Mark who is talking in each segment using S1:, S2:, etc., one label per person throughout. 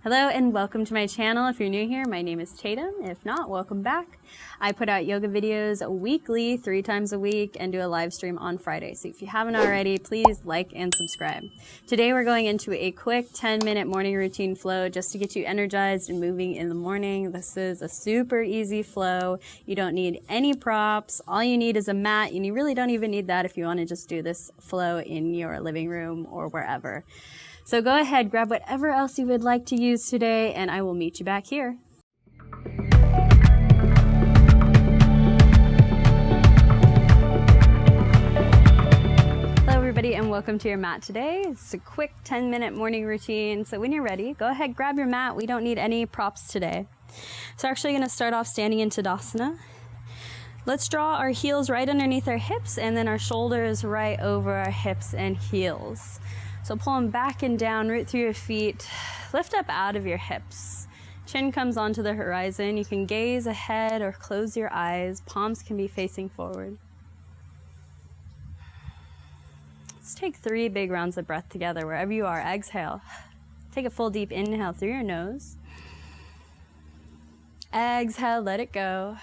S1: Hello and welcome to my channel. If you're new here, my name is Tatum. If not, welcome back. I put out yoga videos weekly, 3 times a week, and do a live stream on Friday. So if you haven't already, please like and subscribe. Today we're going into a quick 10-minute morning routine flow just to get you energized and moving in the morning. This is a super easy flow. You don't need any props. All you need is a mat, and you really don't even need that if you want to just do this flow in your living room or wherever. So go ahead, grab whatever else you would like to use today, and I will meet you back here. Hello everybody and welcome to your mat today. It's a quick 10-minute morning routine. So when you're ready, go ahead, grab your mat. We don't need any props today. So we're actually going to start off standing in Tadasana. Let's draw our heels right underneath our hips and then our shoulders right over our hips and heels. So pull them back and down, root through your feet, lift up out of your hips. Chin comes onto the horizon. You can gaze ahead or close your eyes. Palms can be facing forward. Let's take 3 big rounds of breath together wherever you are. Exhale. Take a full deep inhale through your nose. Exhale, let it go.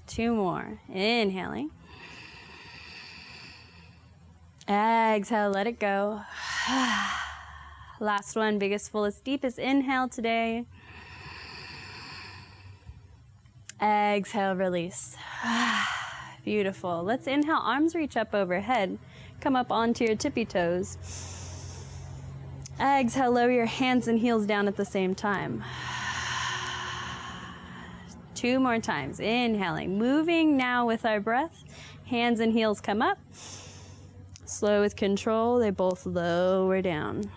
S1: 2 more. Inhaling. Exhale, let it go. Last one, biggest, fullest, deepest inhale today. Exhale, release. Beautiful. Let's inhale, arms reach up overhead. Come up onto your tippy toes. Exhale, lower your hands and heels down at the same time. 2 more times. Inhaling, moving now with our breath. Hands and heels come up. Slow with control, they both lower down.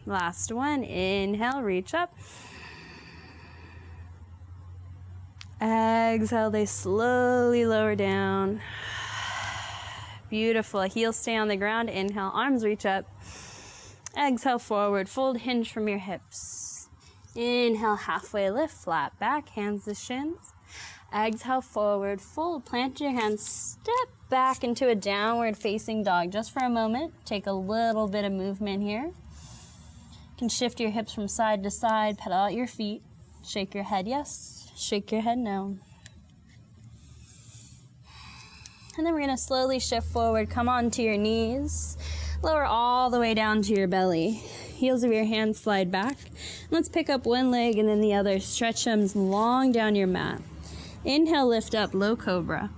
S1: Last one, inhale, reach up. Exhale, they slowly lower down. Beautiful, heels stay on the ground. Inhale, arms reach up. Exhale, forward, fold, hinge from your hips. Inhale, halfway lift, flat back, hands to shins. Exhale, forward, fold, plant your hands, step back into a downward facing dog. Just for a moment, take a little bit of movement here. You can shift your hips from side to side, pedal out your feet. Shake your head yes, shake your head no. And then we're gonna slowly shift forward, come onto your knees, lower all the way down to your belly. Heels of your hands slide back. Let's pick up one leg and then the other. Stretch them long down your mat. Inhale, lift up, low cobra.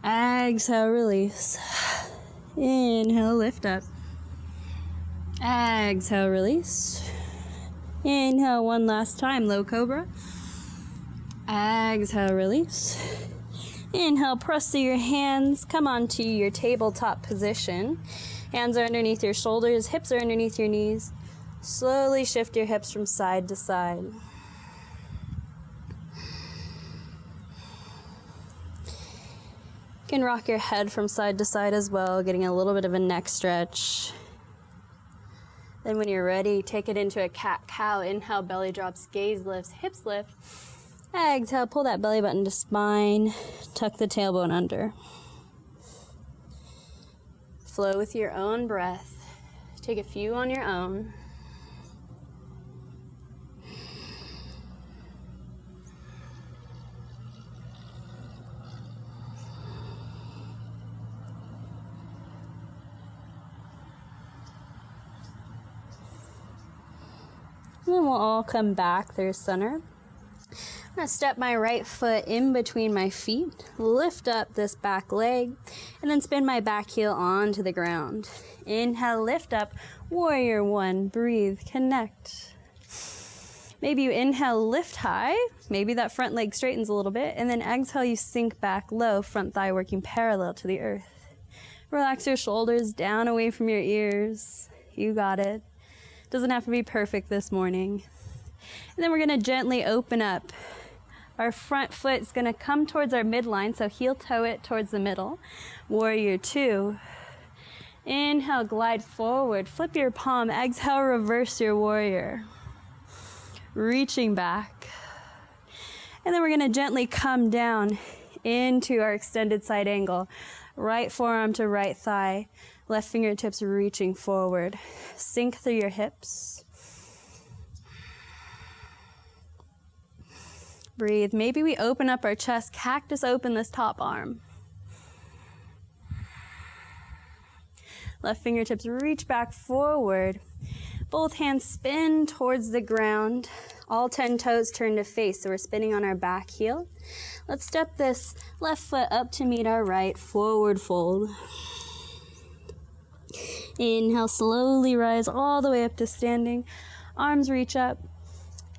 S1: Exhale, release. Inhale, lift up. Exhale, release. Inhale one last time, low cobra. Exhale, release. Inhale, press through your hands. Come onto your tabletop position. Hands are underneath your shoulders, hips are underneath your knees. Slowly shift your hips from side to side. You can rock your head from side to side as well, getting a little bit of a neck stretch. Then when you're ready, take it into a cat-cow. Inhale, belly drops, gaze lifts, hips lift. Exhale, pull that belly button to spine. Tuck the tailbone under. Flow with your own breath. Take a few on your own. And then we'll all come back through center. I'm going to step my right foot in between my feet, lift up this back leg, and then spin my back heel onto the ground. Inhale, lift up, warrior 1, breathe, connect. Maybe you inhale, lift high, maybe that front leg straightens a little bit, and then exhale, you sink back low, front thigh working parallel to the earth. Relax your shoulders down away from your ears. You got it. Doesn't have to be perfect this morning. And then we're going to gently open up. Our front foot is going to come towards our midline, so heel toe it towards the middle. Warrior 2. Inhale, glide forward. Flip your palm. Exhale, reverse your warrior. Reaching back. And then we're going to gently come down into our extended side angle. Right forearm to right thigh. Left fingertips reaching forward. Sink through your hips. Breathe. Maybe we open up our chest, cactus open this top arm. Left fingertips reach back forward. Both hands spin towards the ground. All 10 toes turn to face, so we're spinning on our back heel. Let's step this left foot up to meet our right, forward fold. Inhale, slowly rise all the way up to standing. Arms reach up,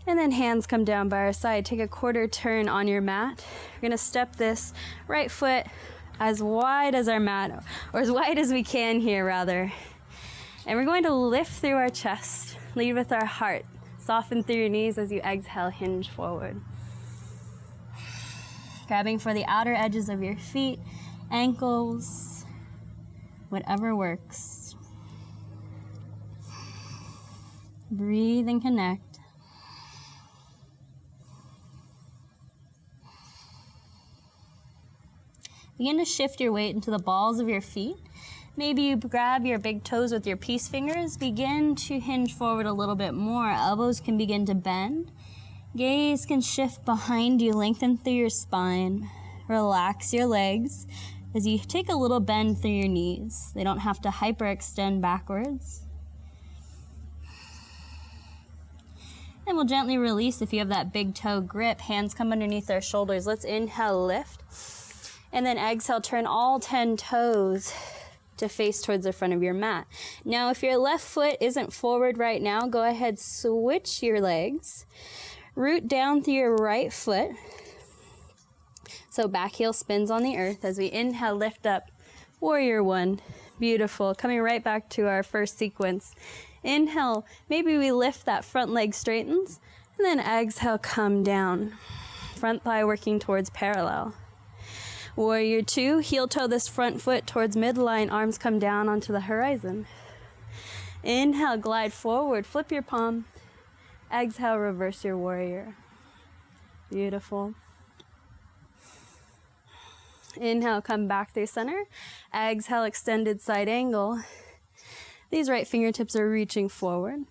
S1: and then hands come down by our side. Take a quarter turn on your mat. We're gonna step this right foot as wide as our mat, or as wide as we can here, rather. And we're going to lift through our chest, lead with our heart. Soften through your knees as you exhale, hinge forward. Grabbing for the outer edges of your feet, ankles, whatever works. Breathe and connect. Begin to shift your weight into the balls of your feet. Maybe you grab your big toes with your peace fingers. Begin to hinge forward a little bit more. Elbows can begin to bend. Gaze can shift behind you. Lengthen through your spine. Relax your legs as you take a little bend through your knees. They don't have to hyperextend backwards. And we'll gently release if you have that big toe grip. Hands come underneath our shoulders. Let's inhale, lift. And then exhale, turn all 10 toes to face towards the front of your mat. Now, if your left foot isn't forward right now, go ahead, switch your legs. Root down through your right foot. So back heel spins on the earth as we inhale, lift up, warrior one. Beautiful. Coming right back to our first sequence. Inhale, maybe we lift that front leg straightens, and then exhale, come down. Front thigh working towards parallel. Warrior two, heel toe this front foot towards midline, arms come down onto the horizon. Inhale, glide forward, flip your palm. Exhale, reverse your warrior. Beautiful. Inhale, come back through center. Exhale, extended side angle. These right fingertips are reaching forward.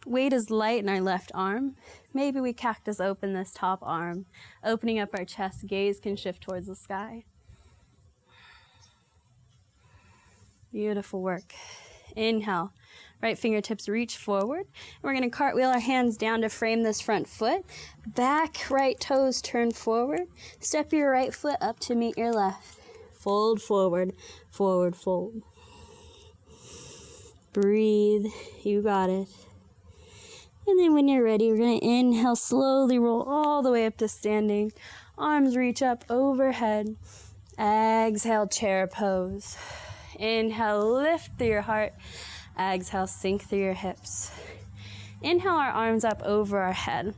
S1: Weight is light in our left arm. Maybe we cactus open this top arm. Opening up our chest, gaze can shift towards the sky. Beautiful work. Inhale, right fingertips reach forward. We're going to cartwheel our hands down to frame this front foot. Back right toes turn forward. Step your right foot up to meet your left. Fold forward, forward fold. Breathe, you got it. And then when you're ready, we're going to inhale, slowly roll all the way up to standing. Arms reach up overhead. Exhale, chair pose. Inhale, lift through your heart. Exhale, sink through your hips. Inhale, our arms up over our head.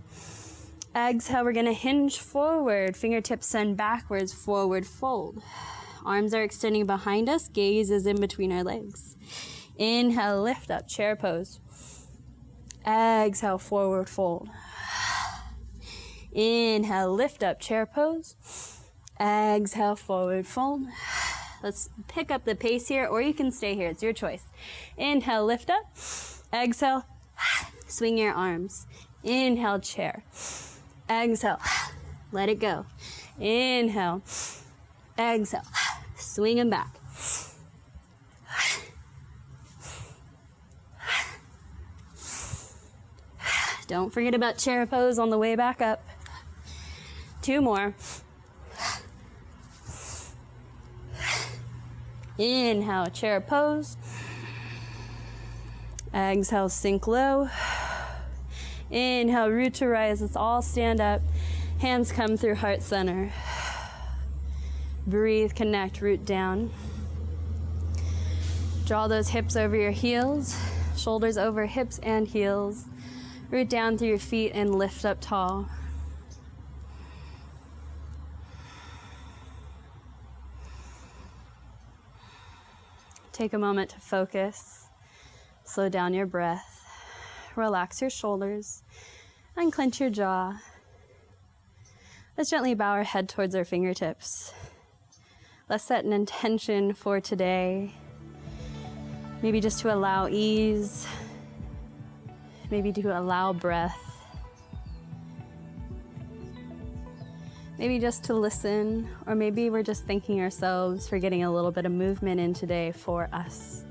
S1: Exhale, we're going to hinge forward. Fingertips send backwards, forward fold. Arms are extending behind us. Gaze is in between our legs. Inhale, lift up, chair pose. Exhale, forward fold. Inhale, lift up, chair pose. Exhale, forward fold. Let's pick up the pace here, or you can stay here. It's your choice. Inhale, lift up. Exhale, swing your arms. Inhale, chair. Exhale, let it go. Inhale, exhale, swing them back. Don't forget about chair pose on the way back up. 2 more. Inhale, chair pose. Exhale, sink low. Inhale, root to rise. Let's all stand up. Hands come through heart center. Breathe, connect, root down. Draw those hips over your heels. Shoulders over hips and heels. Root down through your feet and lift up tall. Take a moment to focus. Slow down your breath. Relax your shoulders. Unclench your jaw. Let's gently bow our head towards our fingertips. Let's set an intention for today. Maybe just to allow ease, maybe to allow breath, maybe just to listen, or maybe we're just thanking ourselves for getting a little bit of movement in today for us.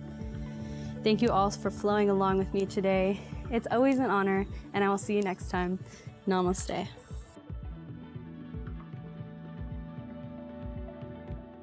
S1: Thank you all for flowing along with me today. It's always an honor, and I will see you next time. Namaste.